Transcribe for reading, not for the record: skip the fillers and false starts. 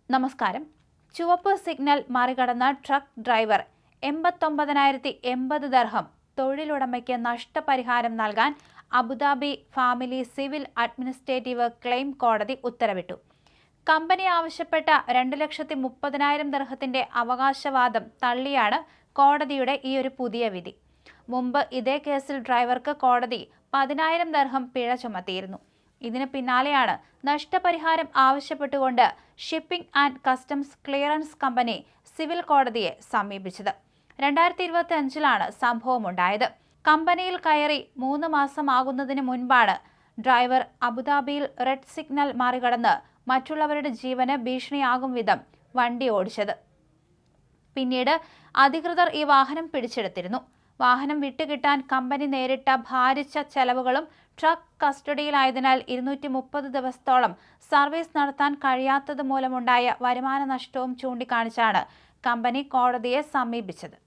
നമസ്കാരം. ചുവപ്പ് signal മറികടന്ന truck driver 89,080 dirham തൊഴിലുടമയ്ക്ക് നഷ്ടപരിഹാരം നൽകാൻ Abu Dhabi family civil administrative claim കോടതി ഉത്തരവിട്ടു. കമ്പനി ആവശ്യപ്പെട്ട 2,30,000 ദർഹത്തിന്റെ അവകാശവാദം തള്ളിയാണ് കോടതിയുടെ ഈയൊരു പുതിയ വിധി. മുമ്പ് ഇതേ കേസിൽ ഡ്രൈവർക്ക് കോടതി 10,000 ദർഹം പിഴ ചുമത്തിയിരുന്നു. ഇതിന് പിന്നാലെയാണ് നഷ്ടപരിഹാരം ആവശ്യപ്പെട്ടുകൊണ്ട് shipping and customs clearance company civil കോടതിയെ സമീപിച്ചത്. 2025-ലാണ് സംഭവമുണ്ടായത്. കമ്പനിയിൽ കയറി 3 മാസമാകുന്നതിന് മുൻപാണ് ഡ്രൈവർ അബുദാബിയിൽ റെഡ് സിഗ്നൽ മറികടന്ന് മറ്റുള്ളവരുടെ ജീവന് ഭീഷണിയാകും വിധം വണ്ടി ഓടിച്ചത്. പിന്നീട് അധികൃതർ ഈ വാഹനം പിടിച്ചെടുത്തിരുന്നു. വാഹനം വിട്ടുകിട്ടാൻ കമ്പനി നേരിട്ട ഭാരിച്ച ചെലവുകളും ട്രക്ക് കസ്റ്റഡിയിലായതിനാൽ 230 ദിവസത്തോളം സർവീസ് നടത്താൻ കഴിയാത്തത് മൂലമുണ്ടായ വരുമാന നഷ്ടവും ചൂണ്ടിക്കാണിച്ചാണ് കമ്പനി കോടതിയെ സമീപിച്ചത്.